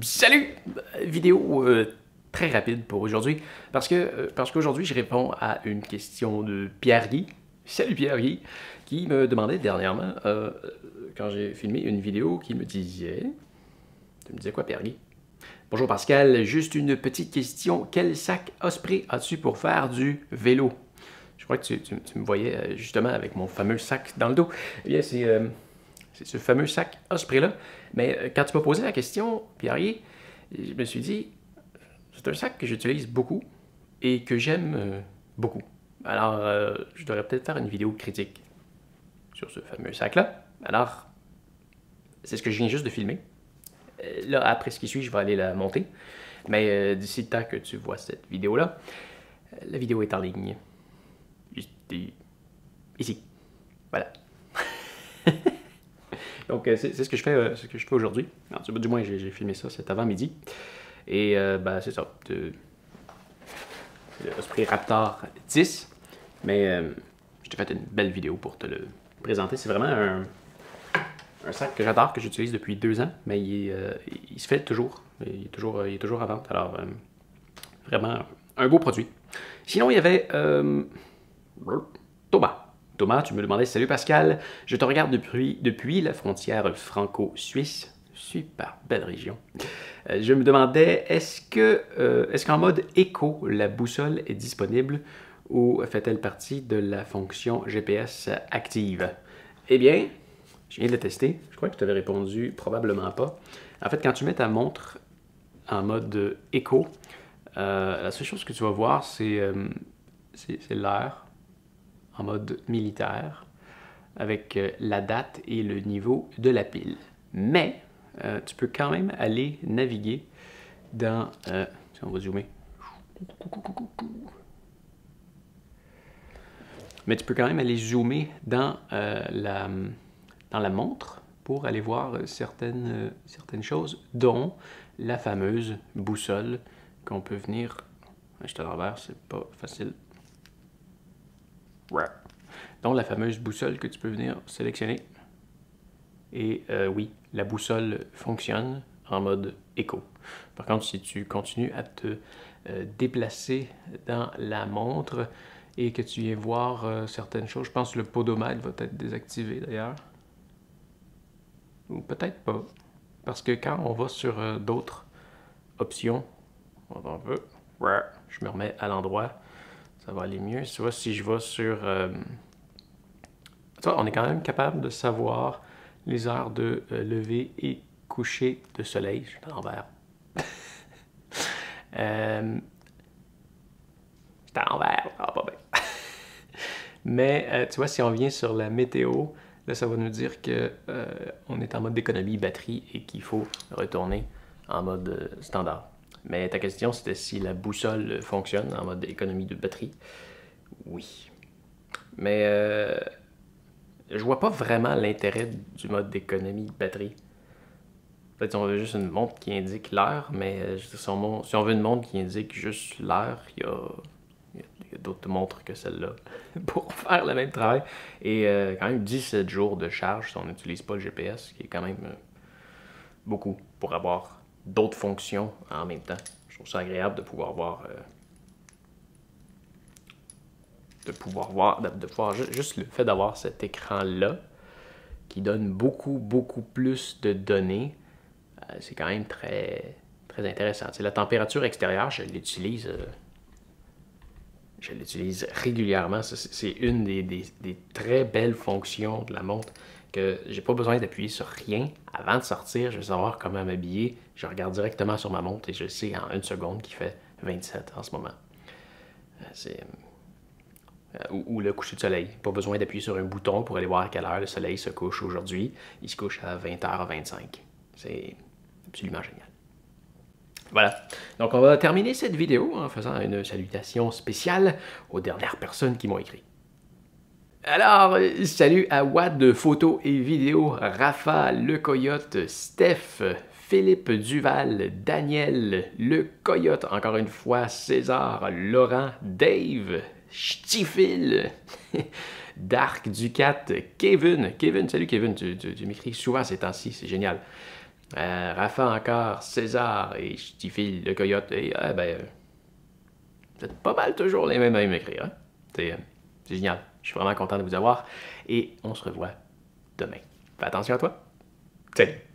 Salut! Vidéo très rapide pour aujourd'hui, parce qu'aujourd'hui je réponds à une question de Pierre-Guy. Salut Pierre-Guy! Qui me demandait dernièrement, quand j'ai filmé une vidéo, qui me disait... Tu me disais quoi Pierre-Guy? Bonjour Pascal, juste une petite question. Quel sac Osprey as-tu pour faire du vélo? Je crois que tu me voyais justement avec mon fameux sac dans le dos. Eh bien, c'est ce fameux sac Osprey-là. Mais quand tu m'as posé la question, Pierre-Guy, je me suis dit, c'est un sac que j'utilise beaucoup et que j'aime beaucoup. Alors, je devrais peut-être faire une vidéo critique sur ce fameux sac-là. Alors, c'est ce que je viens juste de filmer. Là, après ce qui suit, je vais aller la monter. Mais d'ici le temps que tu vois cette vidéo-là, la vidéo est en ligne. Juste ici. Voilà. Donc, c'est ce que je fais, aujourd'hui. Du moins, j'ai filmé ça cet avant-midi. Et ben, c'est ça. Le Osprey Raptor 10. Mais je t'ai fait une belle vidéo pour te le présenter. C'est vraiment un sac que j'adore, que j'utilise depuis 2 ans. Mais il se fait toujours. Il est toujours à vente. Alors, vraiment un beau produit. Sinon, il y avait Thomas. Thomas, tu me demandais, salut Pascal, je te regarde depuis la frontière franco-suisse. Super belle région. Je me demandais, est-ce qu'en mode éco, la boussole est disponible ou fait-elle partie de la fonction GPS active? Eh bien, je viens de le tester. Je crois que tu t'avais répondu probablement pas. En fait, quand tu mets ta montre en mode éco, la seule chose que tu vas voir, c'est l'heure en mode militaire avec la date et le niveau de la pile. Mais tu peux quand même aller naviguer dans... si on va zoomer. Mais tu peux quand même aller zoomer dans la montre pour aller voir certaines choses, dont la fameuse boussole qu'on peut venir... Je suis à l'envers, c'est pas facile. Donc la fameuse boussole que tu peux venir sélectionner. Et oui, la boussole fonctionne en mode éco. Par contre, si tu continues à te déplacer dans la montre et que tu viens voir certaines choses, je pense que le podomètre va être désactivé d'ailleurs. Ou peut-être pas. Parce que quand on va sur d'autres options, on veut, je me remets à l'endroit. Ça va aller mieux. Tu vois, si je vais sur... on est quand même capable de savoir les heures de lever et coucher de soleil. Je suis à l'envers. C'est à l'envers. Ah, pas bien. Mais tu vois, si on vient sur la météo, là, ça va nous dire qu'on est en mode d'économie batterie et qu'il faut retourner en mode standard. Mais ta question, c'était si la boussole fonctionne en mode économie de batterie. Oui. Mais je vois pas vraiment l'intérêt du mode d'économie de batterie. En fait, si on veut juste une montre qui indique l'heure, mais si on veut une montre qui indique juste l'heure, il y a d'autres montres que celle-là pour faire le même travail. Et quand même 17 jours de charge si on n'utilise pas le GPS, ce qui est quand même beaucoup pour avoir d'autres fonctions en même temps. Je trouve ça agréable de pouvoir voir, juste le fait d'avoir cet écran-là qui donne beaucoup plus de données, c'est quand même très intéressant. C'est la température extérieure, je l'utilise régulièrement. C'est une des très belles fonctions de la montre que j'ai pas besoin d'appuyer sur rien. Avant de sortir, je veux savoir comment m'habiller. Je regarde directement sur ma montre et je sais en 1 seconde qu'il fait 27 en ce moment. Ou le coucher de soleil. Pas besoin d'appuyer sur un bouton pour aller voir à quelle heure le soleil se couche aujourd'hui. Il se couche à 20h25. C'est absolument génial. Voilà. Donc on va terminer cette vidéo en faisant une salutation spéciale aux dernières personnes qui m'ont écrit. Alors, salut à Watt Photos et Vidéos, Rafa, Le Coyote, Steph, Philippe Duval, Daniel, Le Coyote, encore une fois, César, Laurent, Dave, Stifil, Dark Ducat, Kevin, salut Kevin, tu m'écris souvent ces temps-ci, c'est génial. Rafa encore, César et Stifil le coyote. Et vous êtes pas mal toujours les mêmes à m'écrire. Hein? C'est génial. Je suis vraiment content de vous avoir. Et on se revoit demain. Fais attention à toi. Salut!